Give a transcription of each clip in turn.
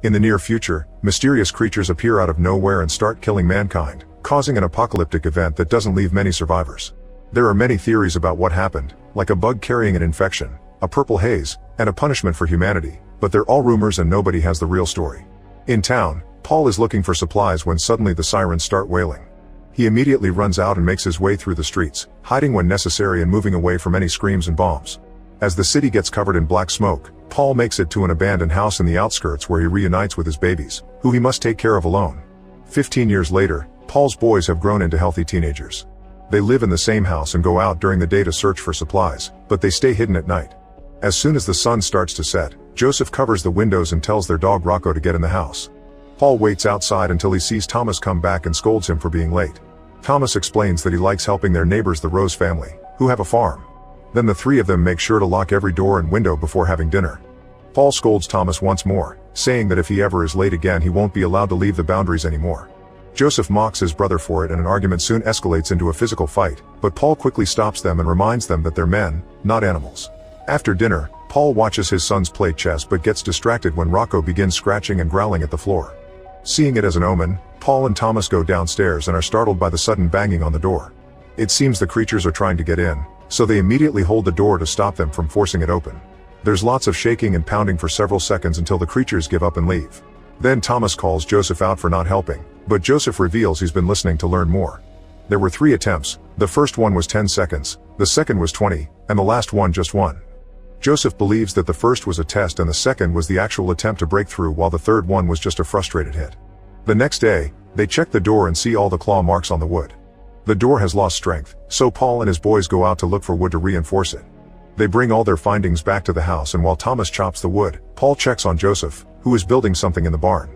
In the near future, mysterious creatures appear out of nowhere and start killing mankind, causing an apocalyptic event that doesn't leave many survivors. There are many theories about what happened, like a bug carrying an infection, a purple haze, and a punishment for humanity, but they're all rumors and nobody has the real story. In town, Paul is looking for supplies when suddenly the sirens start wailing. He immediately runs out and makes his way through the streets, hiding when necessary and moving away from any screams and bombs. As the city gets covered in black smoke, Paul makes it to an abandoned house in the outskirts where he reunites with his babies, who he must take care of alone. 15 years later, Paul's boys have grown into healthy teenagers. They live in the same house and go out during the day to search for supplies, but they stay hidden at night. As soon as the sun starts to set, Joseph covers the windows and tells their dog Rocco to get in the house. Paul waits outside until he sees Thomas come back and scolds him for being late. Thomas explains that he likes helping their neighbors, the Rose family, who have a farm. Then the three of them make sure to lock every door and window before having dinner. Paul scolds Thomas once more, saying that if he ever is late again he won't be allowed to leave the boundaries anymore. Joseph mocks his brother for it and an argument soon escalates into a physical fight, but Paul quickly stops them and reminds them that they're men, not animals. After dinner, Paul watches his sons play chess but gets distracted when Rocco begins scratching and growling at the floor. Seeing it as an omen, Paul and Thomas go downstairs and are startled by the sudden banging on the door. It seems the creatures are trying to get in, so they immediately hold the door to stop them from forcing it open. There's lots of shaking and pounding for several seconds until the creatures give up and leave. Then Thomas calls Joseph out for not helping, but Joseph reveals he's been listening to learn more. There were 3 attempts, the first one was 10 seconds, the second was 20, and the last one just 1. Joseph believes that the first was a test and the second was the actual attempt to break through, while the third one was just a frustrated hit. The next day, they check the door and see all the claw marks on the wood. The door has lost strength, so Paul and his boys go out to look for wood to reinforce it. They bring all their findings back to the house, and while Thomas chops the wood, Paul checks on Joseph, who is building something in the barn.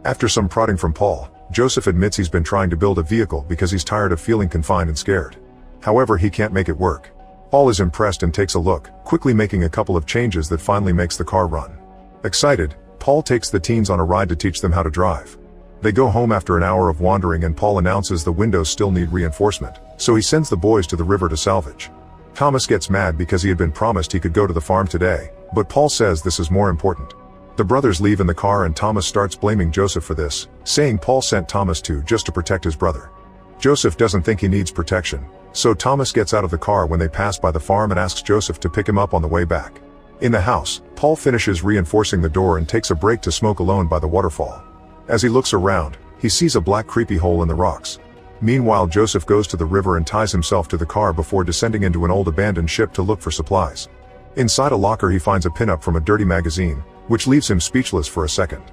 After some prodding from Paul, Joseph admits he's been trying to build a vehicle because he's tired of feeling confined and scared. However, he can't make it work. Paul is impressed and takes a look, quickly making a couple of changes that finally makes the car run. Excited, Paul takes the teens on a ride to teach them how to drive. They go home after an hour of wandering and Paul announces the windows still need reinforcement, so he sends the boys to the river to salvage. Thomas gets mad because he had been promised he could go to the farm today, but Paul says this is more important. The brothers leave in the car and Thomas starts blaming Joseph for this, saying Paul sent Thomas just to protect his brother. Joseph doesn't think he needs protection, so Thomas gets out of the car when they pass by the farm and asks Joseph to pick him up on the way back. In the house, Paul finishes reinforcing the door and takes a break to smoke alone by the waterfall. As he looks around, he sees a black creepy hole in the rocks. Meanwhile, Joseph goes to the river and ties himself to the car before descending into an old abandoned ship to look for supplies. Inside a locker he finds a pinup from a dirty magazine, which leaves him speechless for a second.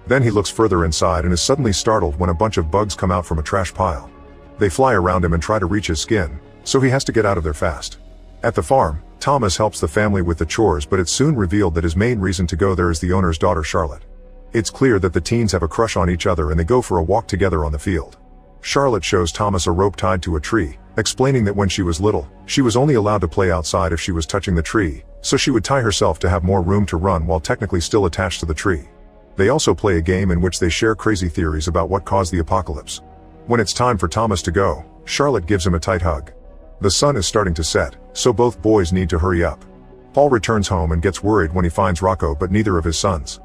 Then he looks further inside and is suddenly startled when a bunch of bugs come out from a trash pile. They fly around him and try to reach his skin, so he has to get out of there fast. At the farm, Thomas helps the family with the chores, but it's soon revealed that his main reason to go there is the owner's daughter Charlotte. It's clear that the teens have a crush on each other and they go for a walk together on the field. Charlotte shows Thomas a rope tied to a tree, explaining that when she was little, she was only allowed to play outside if she was touching the tree, so she would tie herself to have more room to run while technically still attached to the tree. They also play a game in which they share crazy theories about what caused the apocalypse. When it's time for Thomas to go, Charlotte gives him a tight hug. The sun is starting to set, so both boys need to hurry up. Paul returns home and gets worried when he finds Rocco but neither of his sons.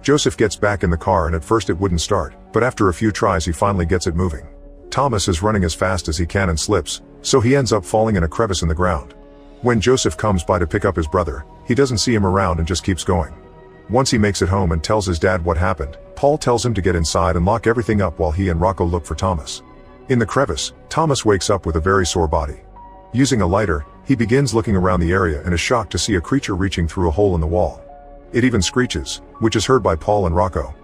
Joseph gets back in the car and at first it wouldn't start, but after a few tries he finally gets it moving. Thomas is running as fast as he can and slips, so he ends up falling in a crevice in the ground. When Joseph comes by to pick up his brother, he doesn't see him around and just keeps going. Once he makes it home and tells his dad what happened, Paul tells him to get inside and lock everything up while he and Rocco look for Thomas. In the crevice, Thomas wakes up with a very sore body. Using a lighter, he begins looking around the area and is shocked to see a creature reaching through a hole in the wall. It even screeches, which is heard by Paul and Rocco.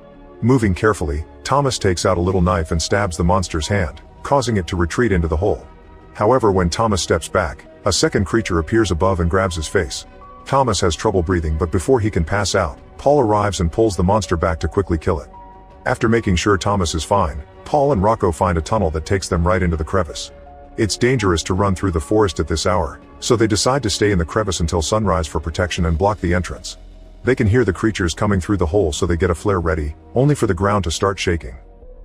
Moving carefully, Thomas takes out a little knife and stabs the monster's hand, causing it to retreat into the hole. However, when Thomas steps back, a second creature appears above and grabs his face. Thomas has trouble breathing, but before he can pass out, Paul arrives and pulls the monster back to quickly kill it. After making sure Thomas is fine, Paul and Rocco find a tunnel that takes them right into the crevice. It's dangerous to run through the forest at this hour, so they decide to stay in the crevice until sunrise for protection and block the entrance. They can hear the creatures coming through the hole, so they get a flare ready, only for the ground to start shaking.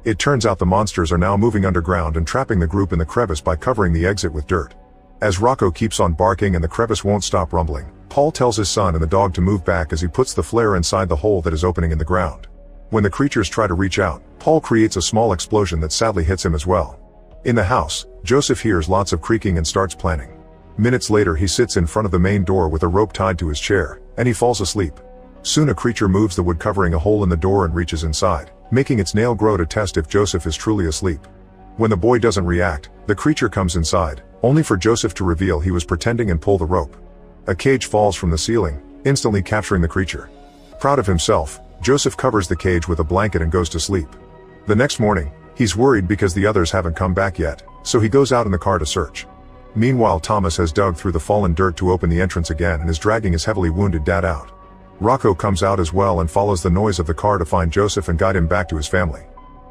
It turns out the monsters are now moving underground and trapping the group in the crevice by covering the exit with dirt. As Rocco keeps on barking and the crevice won't stop rumbling, Paul tells his son and the dog to move back as he puts the flare inside the hole that is opening in the ground. When the creatures try to reach out, Paul creates a small explosion that sadly hits him as well. In the house, Joseph hears lots of creaking and starts planning. Minutes later he sits in front of the main door with a rope tied to his chair, and he falls asleep. Soon a creature moves the wood covering a hole in the door and reaches inside, making its nail grow to test if Joseph is truly asleep. When the boy doesn't react, the creature comes inside, only for Joseph to reveal he was pretending and pull the rope. A cage falls from the ceiling, instantly capturing the creature. Proud of himself, Joseph covers the cage with a blanket and goes to sleep. The next morning, he's worried because the others haven't come back yet, so he goes out in the car to search. Meanwhile, Thomas has dug through the fallen dirt to open the entrance again and is dragging his heavily wounded dad out. Rocco comes out as well and follows the noise of the car to find Joseph and guide him back to his family.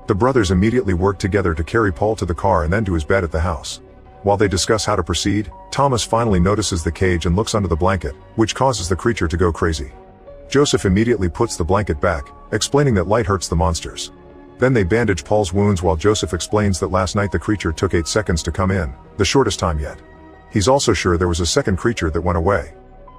The brothers immediately work together to carry Paul to the car and then to his bed at the house. While they discuss how to proceed, Thomas finally notices the cage and looks under the blanket, which causes the creature to go crazy. Joseph immediately puts the blanket back, explaining that light hurts the monsters. Then they bandage Paul's wounds while Joseph explains that last night the creature took 8 seconds to come in, the shortest time yet. He's also sure there was a second creature that went away.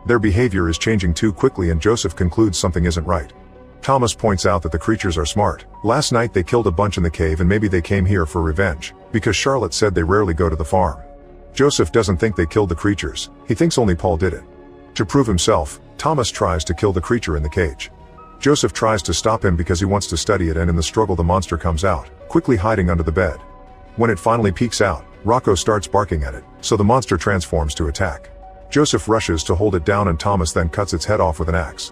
Their behavior is changing too quickly and Joseph concludes something isn't right. Thomas points out that the creatures are smart. Last night they killed a bunch in the cave and maybe they came here for revenge, because Charlotte said they rarely go to the farm. Joseph doesn't think they killed the creatures, he thinks only Paul did it. To prove himself, Thomas tries to kill the creature in the cage. Joseph tries to stop him because he wants to study it, and in the struggle the monster comes out, quickly hiding under the bed. When it finally peeks out, Rocco starts barking at it, so the monster transforms to attack. Joseph rushes to hold it down and Thomas then cuts its head off with an axe.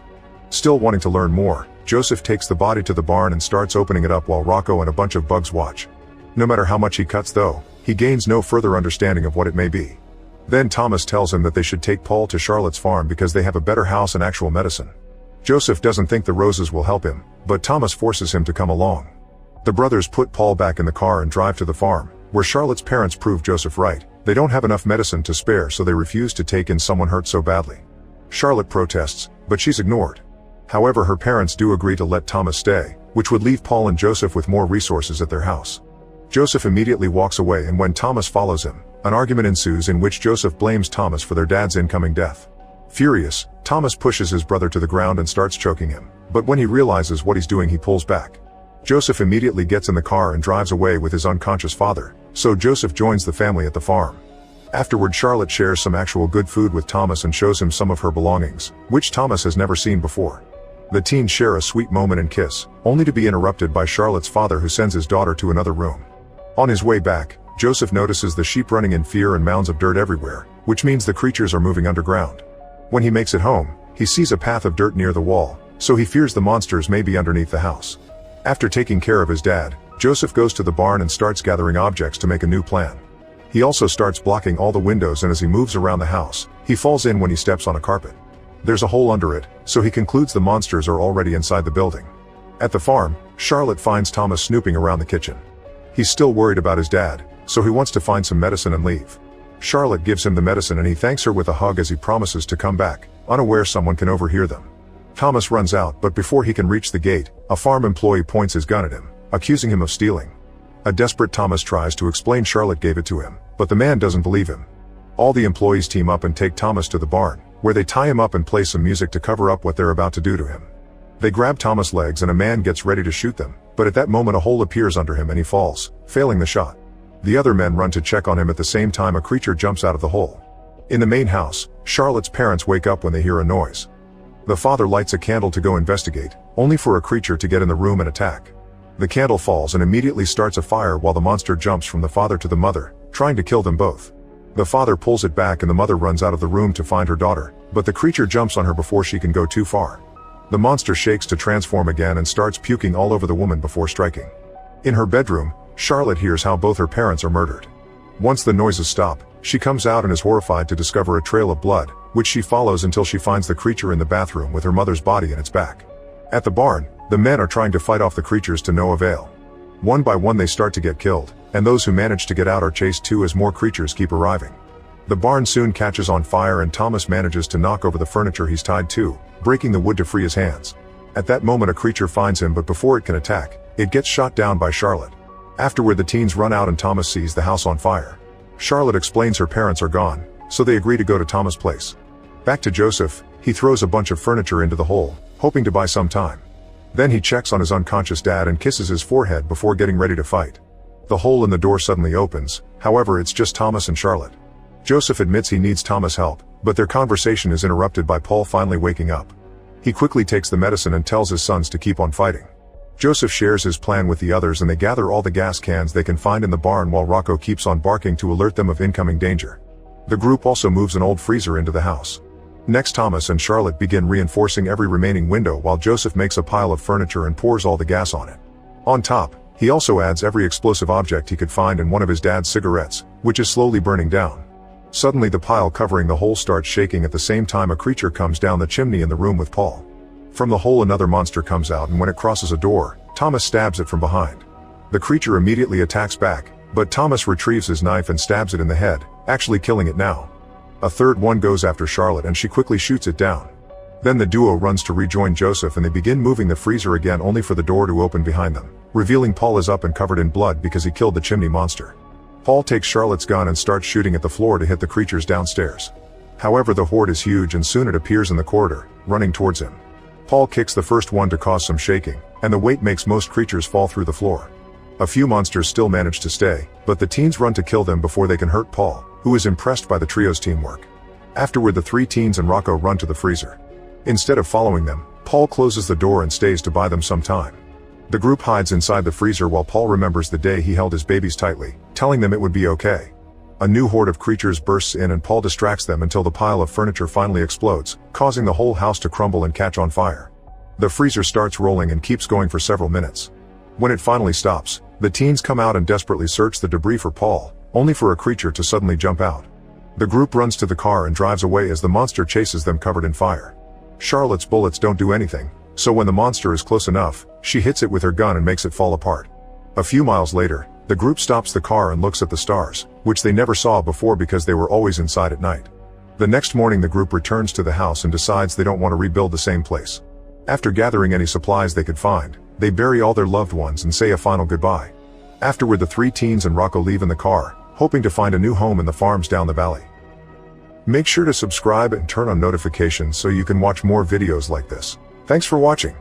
Still wanting to learn more, Joseph takes the body to the barn and starts opening it up while Rocco and a bunch of bugs watch. No matter how much he cuts though, he gains no further understanding of what it may be. Then Thomas tells him that they should take Paul to Charlotte's farm because they have a better house and actual medicine. Joseph doesn't think the roses will help him, but Thomas forces him to come along. The brothers put Paul back in the car and drive to the farm, where Charlotte's parents prove Joseph right. They don't have enough medicine to spare, so they refuse to take in someone hurt so badly. Charlotte protests, but she's ignored. However, her parents do agree to let Thomas stay, which would leave Paul and Joseph with more resources at their house. Joseph immediately walks away, and when Thomas follows him, an argument ensues in which Joseph blames Thomas for their dad's incoming death. Furious, Thomas pushes his brother to the ground and starts choking him, but when he realizes what he's doing he pulls back. Joseph immediately gets in the car and drives away with his unconscious father, so Joseph joins the family at the farm. Afterward, Charlotte shares some actual good food with Thomas and shows him some of her belongings, which Thomas has never seen before. The teens share a sweet moment and kiss, only to be interrupted by Charlotte's father, who sends his daughter to another room. On his way back, Joseph notices the sheep running in fear and mounds of dirt everywhere, which means the creatures are moving underground. When he makes it home, he sees a path of dirt near the wall, so he fears the monsters may be underneath the house. After taking care of his dad, Joseph goes to the barn and starts gathering objects to make a new plan. He also starts blocking all the windows, and as he moves around the house, he falls in when he steps on a carpet. There's a hole under it, so he concludes the monsters are already inside the building. At the farm, Charlotte finds Thomas snooping around the kitchen. He's still worried about his dad, so he wants to find some medicine and leave. Charlotte gives him the medicine and he thanks her with a hug as he promises to come back, unaware someone can overhear them. Thomas runs out, but before he can reach the gate, a farm employee points his gun at him, accusing him of stealing. A desperate Thomas tries to explain Charlotte gave it to him, but the man doesn't believe him. All the employees team up and take Thomas to the barn, where they tie him up and play some music to cover up what they're about to do to him. They grab Thomas' legs and a man gets ready to shoot them, but at that moment a hole appears under him and he falls, failing the shot. The other men run to check on him. At the same time, a creature jumps out of the hole. In the main house, Charlotte's parents wake up when they hear a noise. The father lights a candle to go investigate, only for a creature to get in the room and attack. The candle falls and immediately starts a fire while the monster jumps from the father to the mother, trying to kill them both. The father pulls it back and the mother runs out of the room to find her daughter, but the creature jumps on her before she can go too far. The monster shakes to transform again and starts puking all over the woman before striking. In her bedroom, Charlotte hears how both her parents are murdered. Once the noises stop, she comes out and is horrified to discover a trail of blood, which she follows until she finds the creature in the bathroom with her mother's body in its back. At the barn, the men are trying to fight off the creatures to no avail. One by one they start to get killed, and those who manage to get out are chased too as more creatures keep arriving. The barn soon catches on fire and Thomas manages to knock over the furniture he's tied to, breaking the wood to free his hands. At that moment a creature finds him, but before it can attack, it gets shot down by Charlotte. Afterward the teens run out and Thomas sees the house on fire. Charlotte explains her parents are gone, so they agree to go to Thomas' place. Back to Joseph, he throws a bunch of furniture into the hole, hoping to buy some time. Then he checks on his unconscious dad and kisses his forehead before getting ready to fight. The hole in the door suddenly opens, however it's just Thomas and Charlotte. Joseph admits he needs Thomas' help, but their conversation is interrupted by Paul finally waking up. He quickly takes the medicine and tells his sons to keep on fighting. Joseph shares his plan with the others and they gather all the gas cans they can find in the barn while Rocco keeps on barking to alert them of incoming danger. The group also moves an old freezer into the house. Next, Thomas and Charlotte begin reinforcing every remaining window while Joseph makes a pile of furniture and pours all the gas on it. On top, he also adds every explosive object he could find and one of his dad's cigarettes, which is slowly burning down. Suddenly the pile covering the hole starts shaking. At the same time a creature comes down the chimney in the room with Paul. From the hole another monster comes out and when it crosses a door, Thomas stabs it from behind. The creature immediately attacks back, but Thomas retrieves his knife and stabs it in the head, actually killing it now. A third one goes after Charlotte and she quickly shoots it down. Then the duo runs to rejoin Joseph and they begin moving the freezer again only for the door to open behind them, revealing Paul is up and covered in blood because he killed the chimney monster. Paul takes Charlotte's gun and starts shooting at the floor to hit the creatures downstairs. However, the horde is huge and soon it appears in the corridor, running towards him. Paul kicks the first one to cause some shaking, and the weight makes most creatures fall through the floor. A few monsters still manage to stay, but the teens run to kill them before they can hurt Paul, who is impressed by the trio's teamwork. Afterward the three teens and Rocco run to the freezer. Instead of following them, Paul closes the door and stays to buy them some time. The group hides inside the freezer while Paul remembers the day he held his babies tightly, telling them it would be okay. A new horde of creatures bursts in and Paul distracts them until the pile of furniture finally explodes, causing the whole house to crumble and catch on fire. The freezer starts rolling and keeps going for several minutes. When it finally stops, the teens come out and desperately search the debris for Paul, only for a creature to suddenly jump out. The group runs to the car and drives away as the monster chases them covered in fire. Charlotte's bullets don't do anything, so when the monster is close enough, she hits it with her gun and makes it fall apart. A few miles later, the group stops the car and looks at the stars, which they never saw before because they were always inside at night. The next morning the group returns to the house and decides they don't want to rebuild the same place. After gathering any supplies they could find, they bury all their loved ones and say a final goodbye. Afterward the three teens and Rocco leave in the car, hoping to find a new home in the farms down the valley. Make sure to subscribe and turn on notifications so you can watch more videos like this. Thanks for watching.